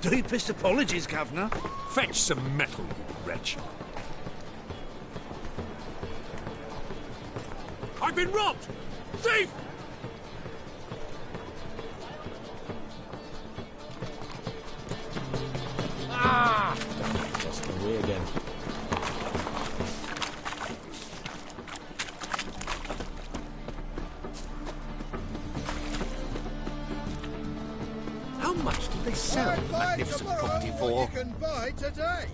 Deepest apologies, Governor. Fetch some metal, you wretch. I've been robbed! Thief! Ah! Lost my way again. How much did they sell the magnificent property for? You can buy today.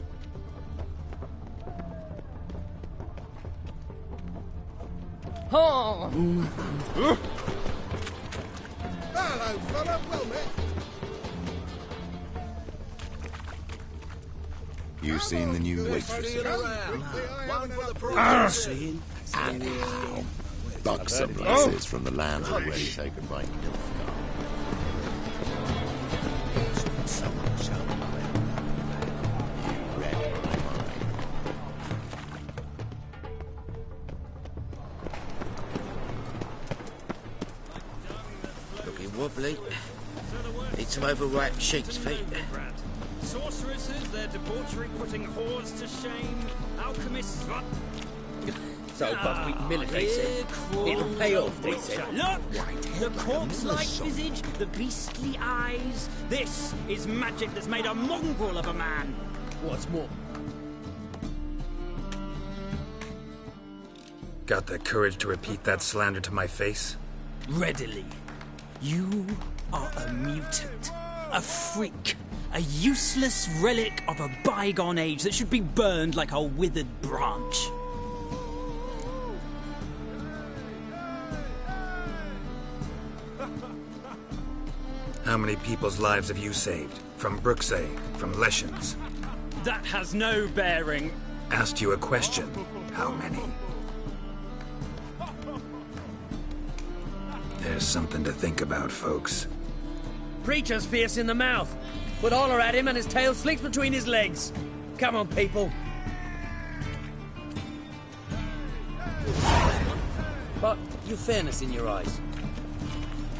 Oh. Hello, fella. Well met. You seen the new waitress? One for the Buxom lasses from the land already taken by Looking wobbly. Need some overripe sheep's feet. Sorceresses, their debauchery putting whores to shame. Alchemists. So, but we military said it'll pay off, they said. Look! The corpse-like visage, the beastly eyes. This is magic that's made a mongrel of a man. What's more? Got the courage to repeat that slander to my face? Readily. You are a mutant. A freak. A useless relic of a bygone age that should be burned like a withered branch. How many people's lives have you saved? From Brooksay, from Leshens? That has no bearing. Asked you a question. How many? There's something to think about, folks. Preacher's fierce in the mouth. Put holler at him and his tail slips between his legs. Come on, people. But you've fairness in your eyes.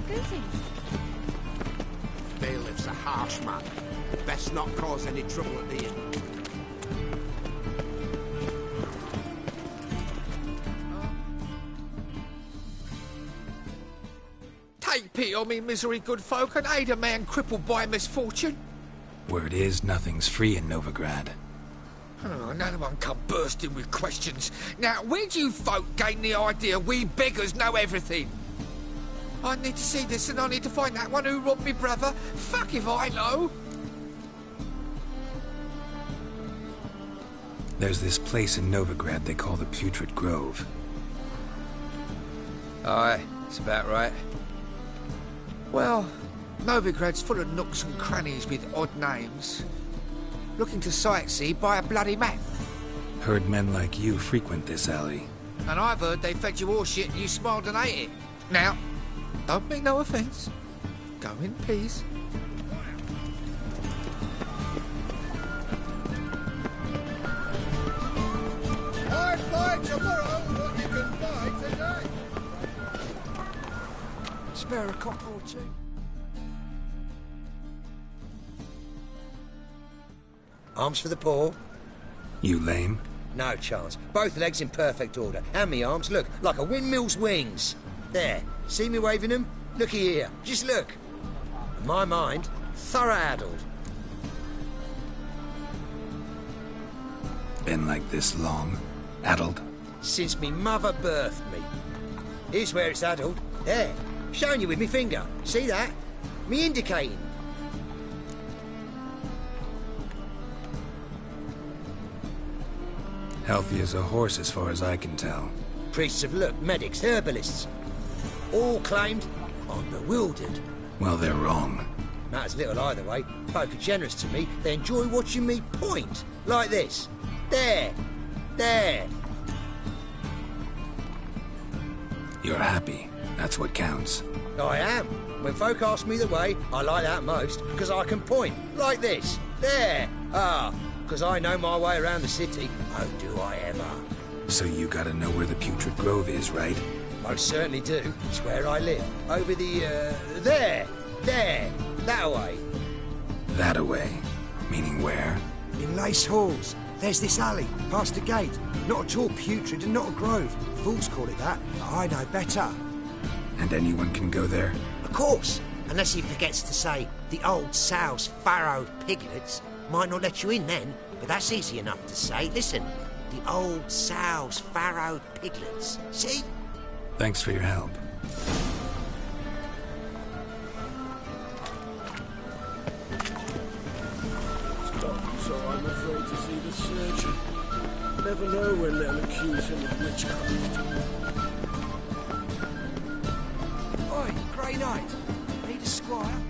Greetings. Bailiff's a harsh man. Best not cause any trouble at the inn. Take pity on me, misery, good folk, and aid a man crippled by misfortune. Word is, nothing's free in Novigrad. Oh, another one come bursting with questions. Now, where do you folk gain the idea we beggars know everything? I need to see this and I need to find that one who robbed me brother. Fuck if I know. There's this place in Novigrad they call the Putrid Grove. Aye, it's about right. Well, Novigrad's full of nooks and crannies with odd names. Looking to sightsee by a bloody map. Heard men like you frequent this alley. And I've heard they fed you all shit and you smiled and ate it. Now, don't make no offence. Go in peace. I buy tomorrow what you can buy today. Spare a copper or two. Arms for the poor. You lame? No chance. Both legs in perfect order. And me arms, look, like a windmill's wings. There. See me waving them? Looky here. Just look. In my mind, thorough addled. Been like this long? Addled? Since me mother birthed me. Here's where it's addled. There. Showing you with me finger. See that? Me indicating. Healthy as a horse as far as I can tell. Priests of look, medics, herbalists. All claimed I'm bewildered. Well, they're wrong. Matters little either way. Folk are generous to me. They enjoy watching me point. Like this. There. There. You're happy. That's what counts. I am. When folk ask me the way, I like that most, because I can point. Like this. There. Ah. Because I know my way around the city. Oh, do I ever. So you gotta know where the Putrid Grove is, right? Most certainly do. It's where I live. Over the, there. There. That way. That away? Meaning where? In Lace Halls. There's this alley, past the gate. Not at all putrid and not a grove. Fools call it that, but I know better. And anyone can go there? Of course, unless he forgets to say the old sow's farrowed piglets. Might not let you in then, but that's easy enough to say. Listen, the old sow's farrowed piglets. See? Thanks for your help. So I'm afraid to see the surgeon. Never know when they'll accuse him of witchcraft. Oi, Grey Knight. Need a squire?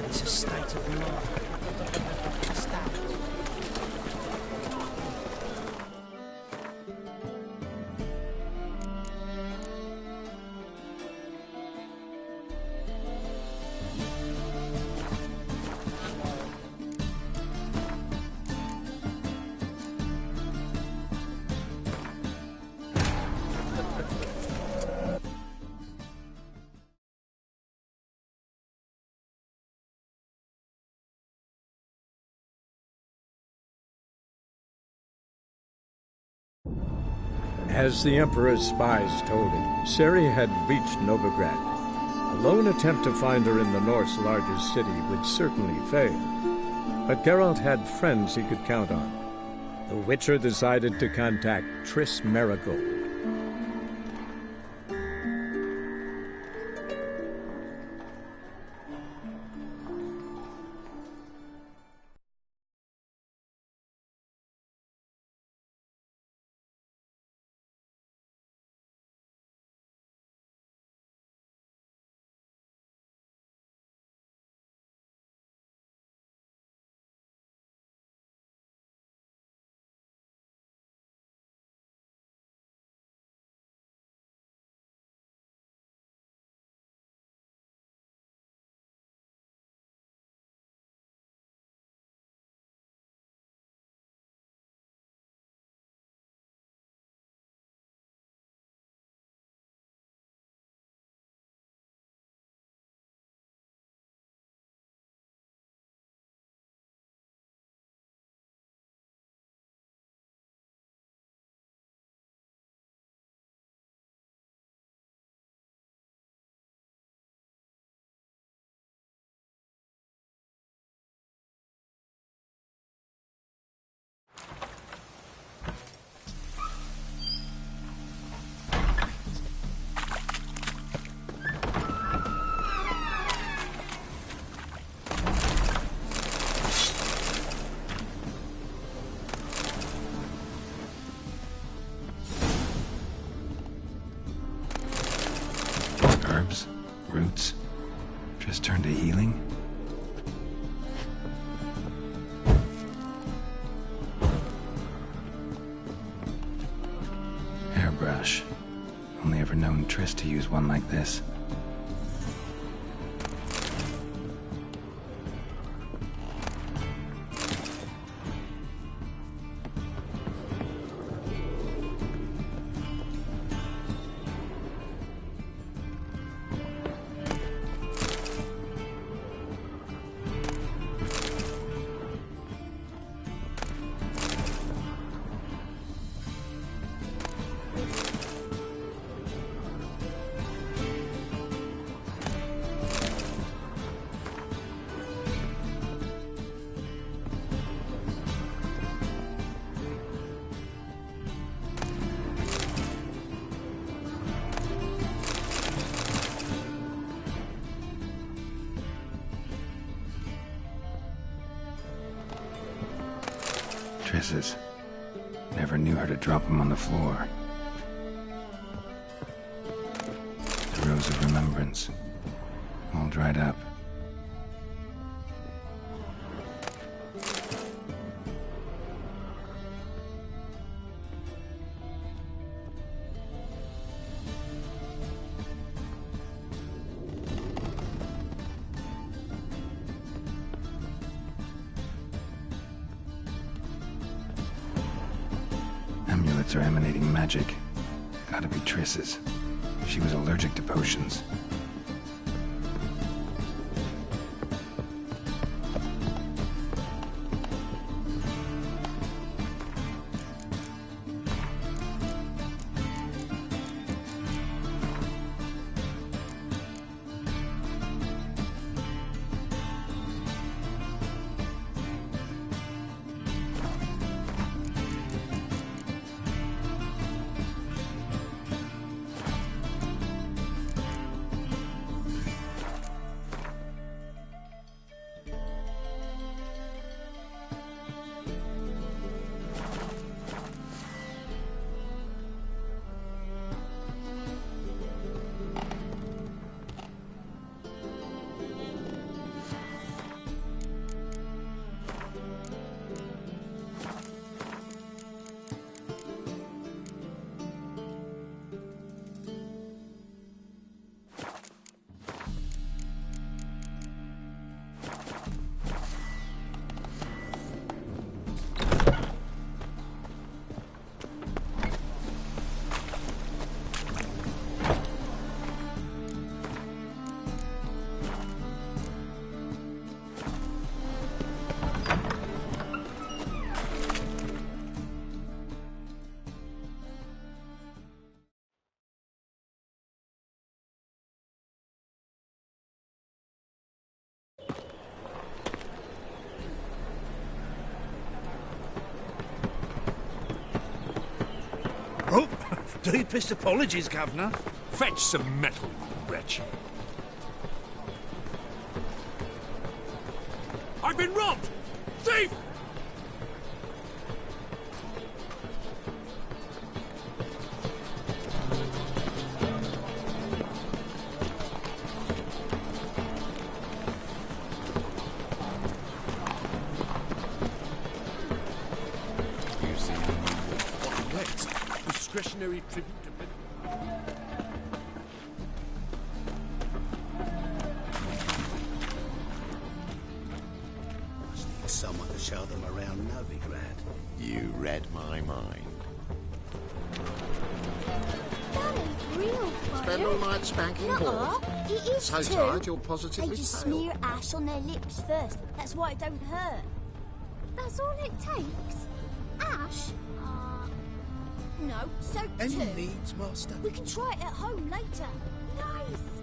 It's a state of life. As the Emperor's spies told him, Ciri had reached Novigrad. A lone attempt to find her in the North's largest city would certainly fail. But Geralt had friends he could count on. The Witcher decided to contact Triss Merigold. Triss to use one like this. Triss's. Never knew her to drop them on the floor. The rose of remembrance. All dried up. Amulets are emanating magic. Gotta be Triss's. She was allergic to potions. Oh, deepest apologies, Governor. Fetch some metal, wretch. I've been robbed! Thief! Discretionary tribute to Must need someone to show them around Novigrad. You read my mind. That ain't real fire. Spend all night spanking Nuh-uh. boards. It is So too. tired you'll They positively just pale. smear ash on their lips first. That's why it don't hurt. That's all it takes? Ash? No, soap Any too. needs, Master? We can try it at home later. Nice!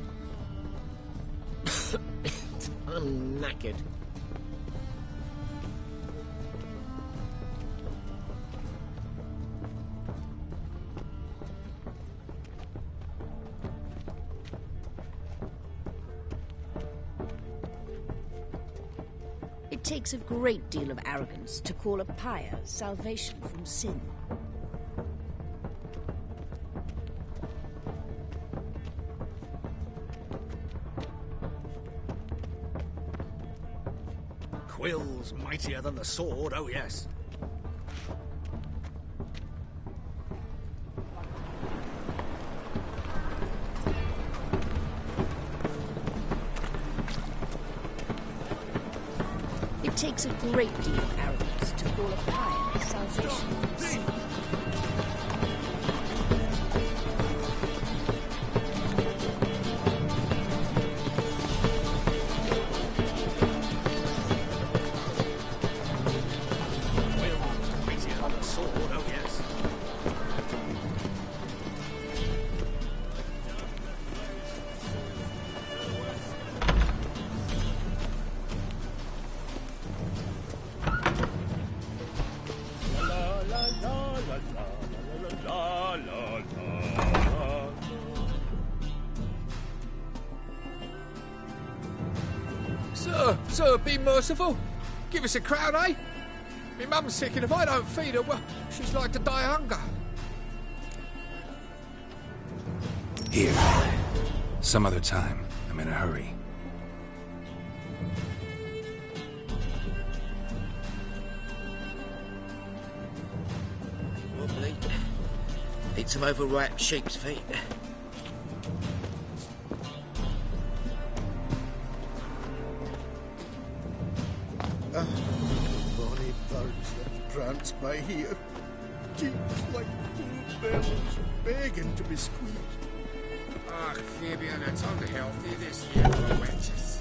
I'm knackered. It takes a great deal of arrogance to call a pyre salvation from sin. Quill's mightier than the sword, oh yes. It takes a great deal of arrogance to call a pyre salvation from sin. Mightier than the sword, oh yes. Sir, be merciful. Give us a crown, eh? My mum's sick, and if I don't feed her, well, she's like to die of hunger. Here. Some other time. I'm in a hurry. Wobbly. Eat some overripe sheep's feet. Bonny birds that prance by here. Cheeks like full bellows begging to be squeezed. Ah, Fabian, it's unhealthy, this year for wenches.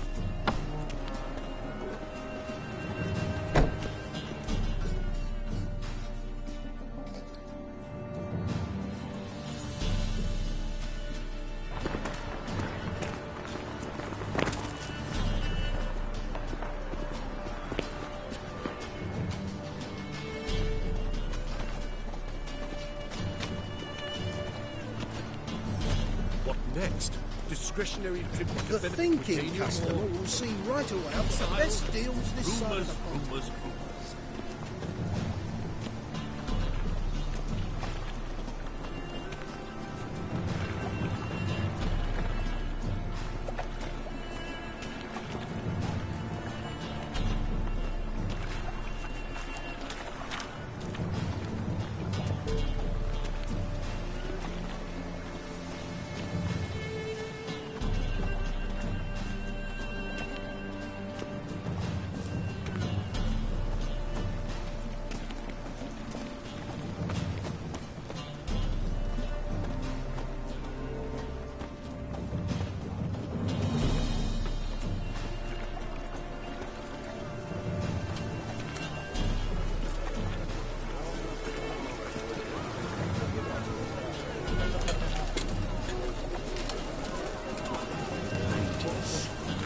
Next, discretionary trip to The thinking customer will see right away out the best deals this side of the pond. Rumours.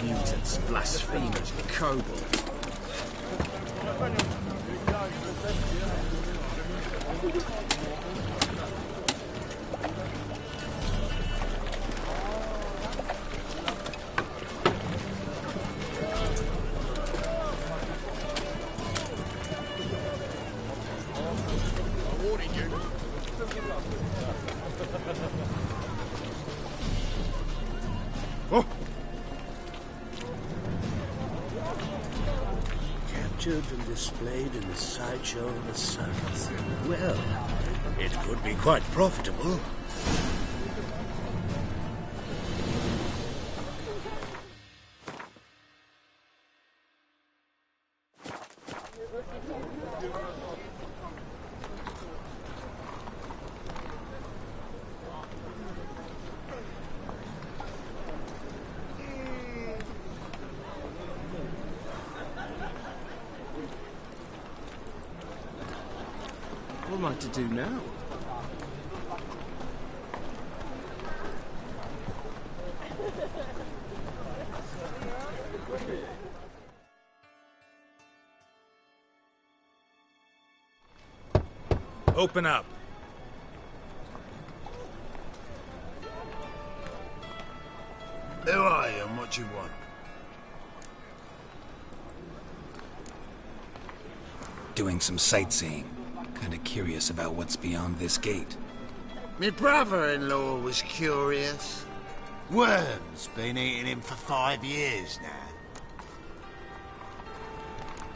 Mutants, blasphemers, kobolds. Captured and displayed in the sideshow of the circus. Well, it could be quite profitable. What am I to do now? Open up. Who are you and what you want? Doing some sightseeing. Kinda curious about what's beyond this gate. My brother-in-law was curious. Worms been eating him for 5 years now.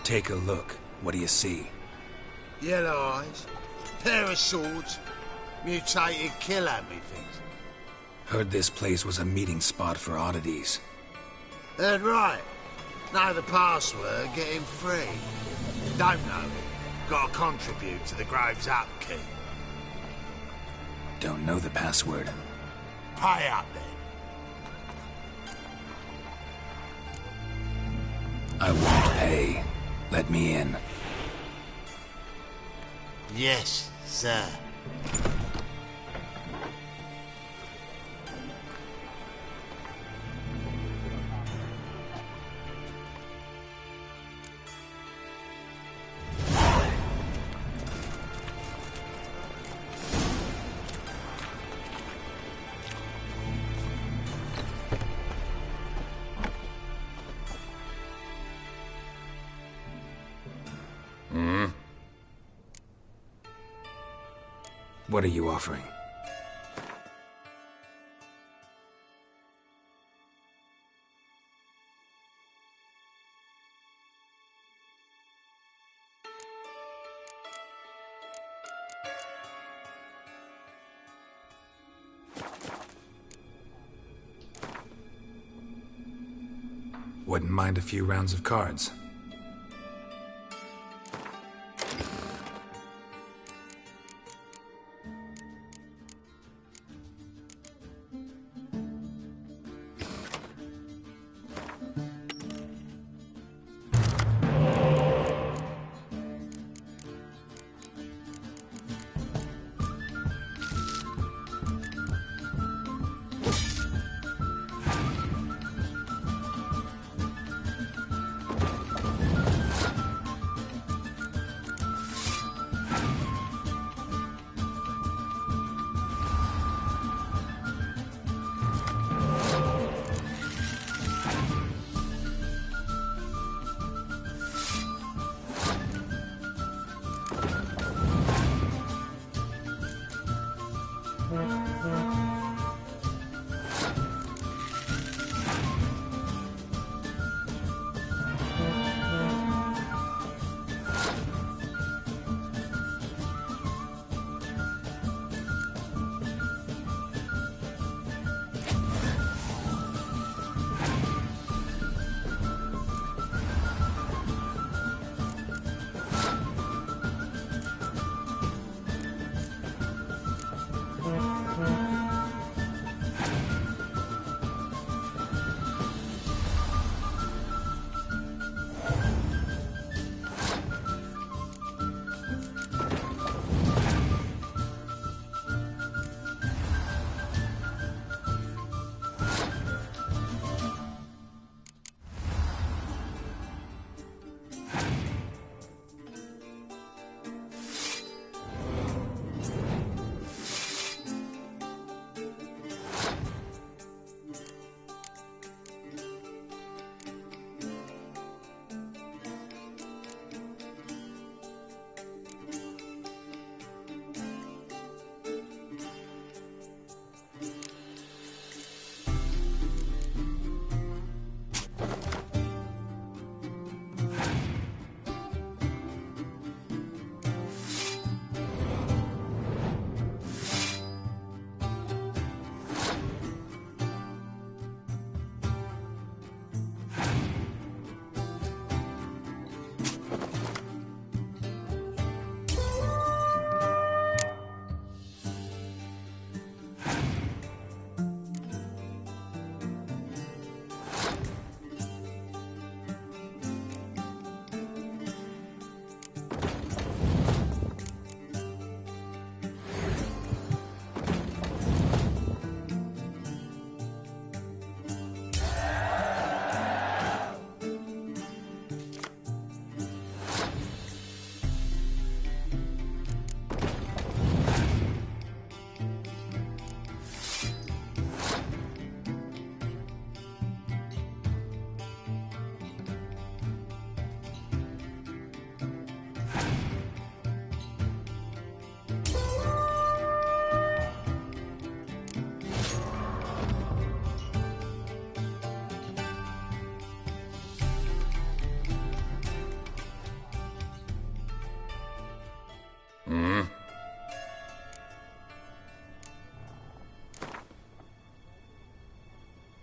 Take a look. What do you see? Yellow eyes, pair of swords, mutated killer, methinks. Heard this place was a meeting spot for oddities. Heard right. Know the password, get him free. Don't know it, gotta contribute to the Grove's upkeep. Don't know the password. Pay up then. I won't pay. Let me in. Yes, sir. What are you offering? Wouldn't mind a few rounds of cards.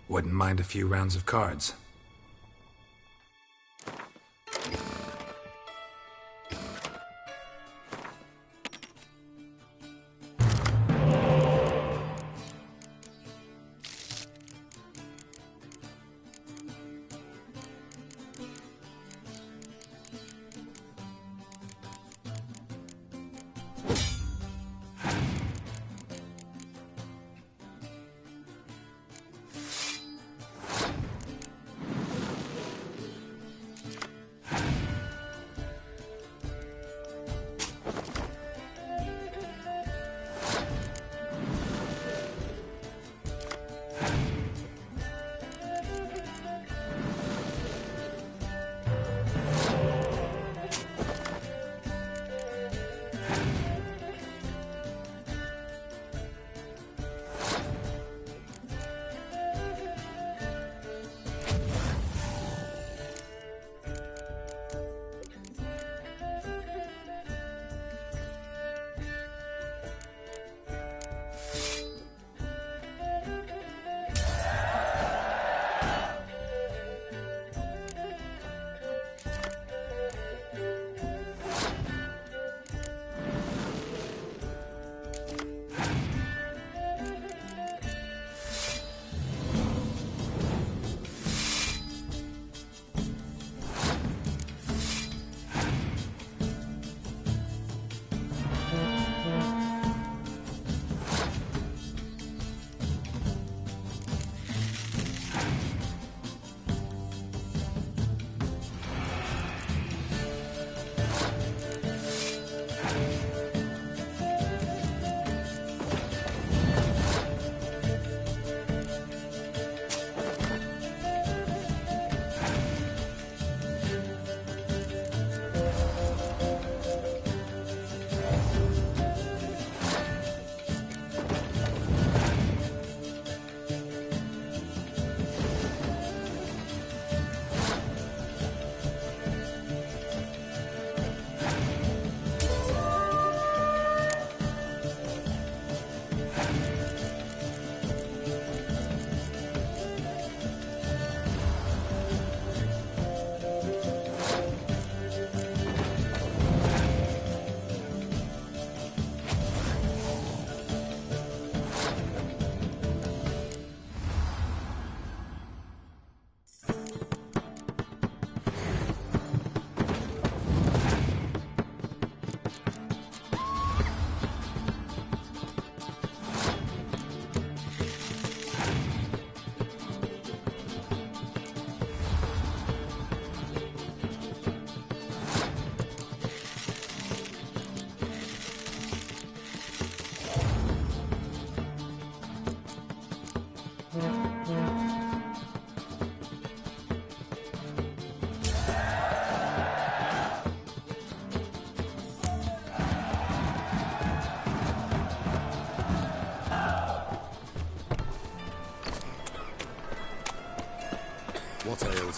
Wouldn't mind a few rounds of cards.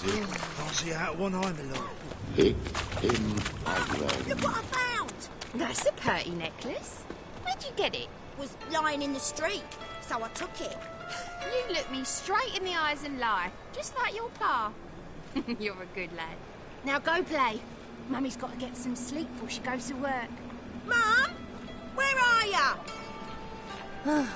Can't see out one eye, my lord. Pick him up. Look what I found! That's a pretty necklace. Where'd you get it? Was lying in the street, so I took it. You look me straight in the eyes and lie, just like your pa. You're a good lad. Now go play. Mummy's got to get some sleep before she goes to work. Mum! Where are ya? I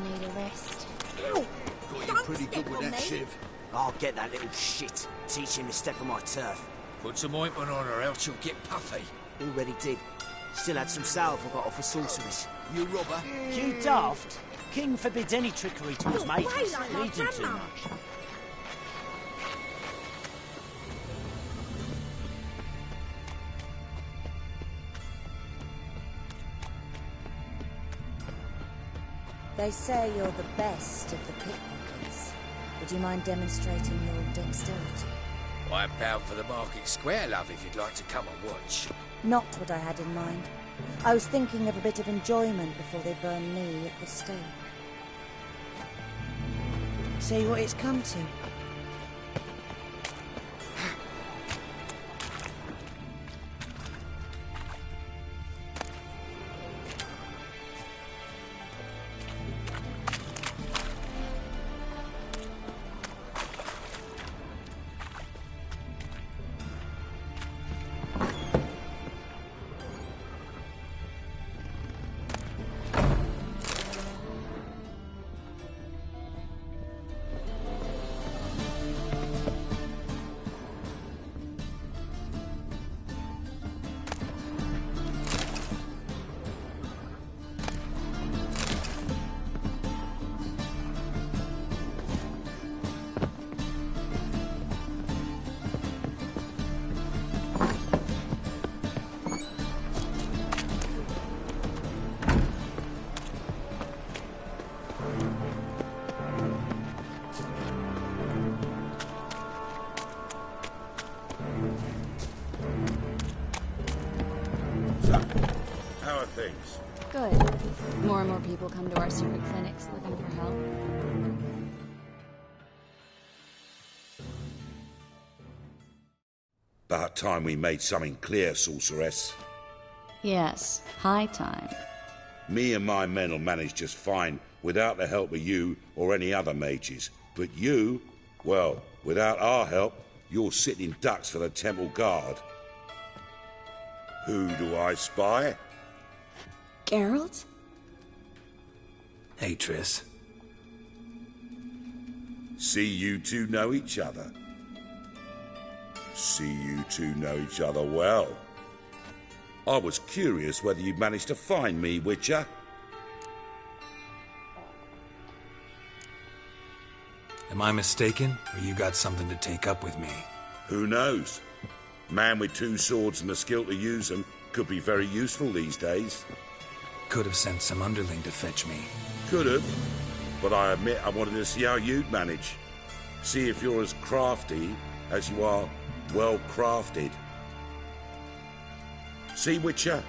need a rest. Ow! Got you Don't pretty step good with on that me. shiv. I'll get that little shit. Teach him to step on my turf. Put some ointment on her, else she'll get puffy. Already did. Still had some salve I got off a sorceress. You robber. You daft. King forbids any trickery to his Oh, mates. play like my Leads him too grandma. much. They say you're the best of the pickpockets. Would you mind demonstrating your dexterity? I'm bound for the market square, love, if you'd like to come and watch. Not what I had in mind. I was thinking of a bit of enjoyment before they burn me at the stake. See what it's come to. How are things? Good. More and more people come to our secret clinics looking for help. About time we made something clear, sorceress. Yes, high time. Me and my men will manage just fine without the help of you or any other mages. But you, well, without our help, you're sitting ducks for the temple guard. Who do I spy? Geralt? Hey, Triss. See you two know each other. See you two know each other well. I was curious whether you'd managed to find me, Witcher. Am I mistaken, or you got something to take up with me? Who knows? Man with two swords and the skill to use them could be very useful these days. Could have sent some underling to fetch me. Could have, but I admit I wanted to see how you'd manage. See if you're as crafty as you are well crafted. See, Witcher,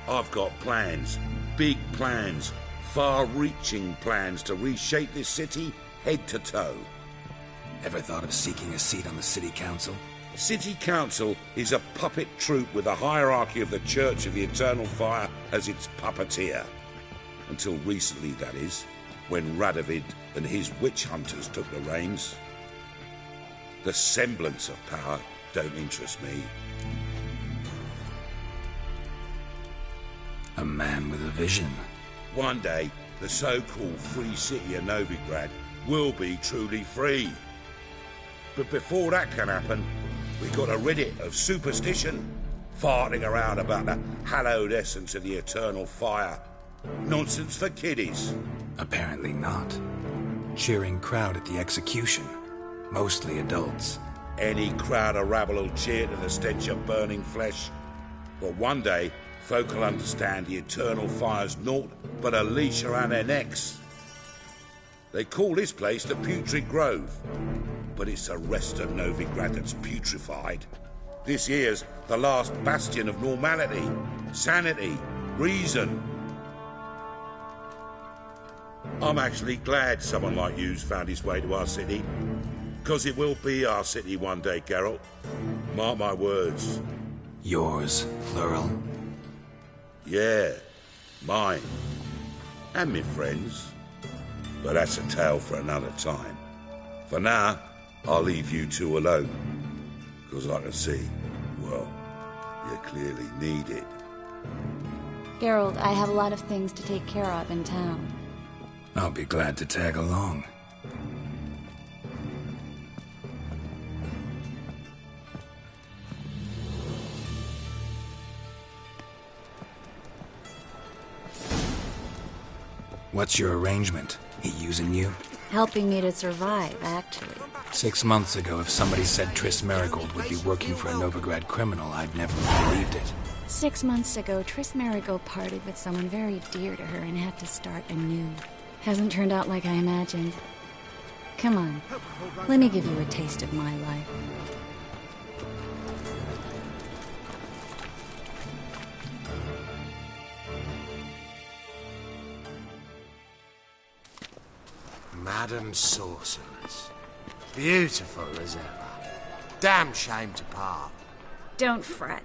I've got plans, big plans, far-reaching plans to reshape this city head to toe. Ever thought of seeking a seat on the city council? City Council is a puppet troupe with the hierarchy of the Church of the Eternal Fire as its puppeteer. Until recently, that is, when Radovid and his witch hunters took the reins. The semblance of power don't interest me. A man with a vision. One day, the so-called free city of Novigrad will be truly free. But before that can happen, we got to rid it of superstition, farting around about the hallowed essence of the eternal fire. Nonsense for kiddies. Apparently not. Cheering crowd at the execution. Mostly adults. Any crowd of rabble will cheer to the stench of burning flesh. But one day, folk will understand the eternal fire's naught but a leash around their necks. They call this place the Putrid Grove, but it's the rest of Novigrad that's putrefied. This here's the last bastion of normality, sanity, reason. I'm actually glad someone like you's found his way to our city. Because it will be our city one day, Geralt. Mark my words. Yours, plural? Yeah, mine. And me friends. But that's a tale for another time. For now, I'll leave you two alone. Because I can see, well, you clearly need it. Geralt, I have a lot of things to take care of in town. I'll be glad to tag along. What's your arrangement? He using you? Helping me to survive, actually. 6 months ago, if somebody said Triss Merigold would be working for a Novigrad criminal, I'd never have believed it. 6 months ago, Triss Merigold parted with someone very dear to her and had to start anew. Hasn't turned out like I imagined. Come on, let me give you a taste of my life. Madam Sorceress. Beautiful as ever. Damn shame to part. Don't fret.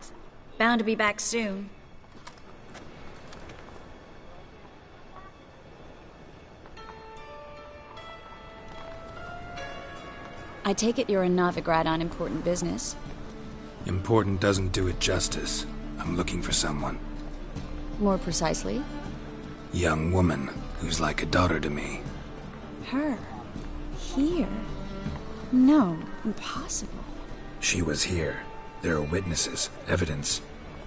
Bound to be back soon. I take it you're in Novigrad on important business. Important doesn't do it justice. I'm looking for someone. More precisely? Young woman who's like a daughter to me. Her? Here? No, impossible. She was here. There are witnesses, evidence.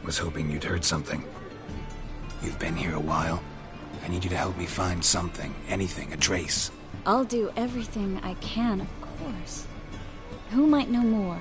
Was hoping you'd heard something. You've been here a while. I need you to help me find something, anything, a trace. I'll do everything I can, of course. Who might know more?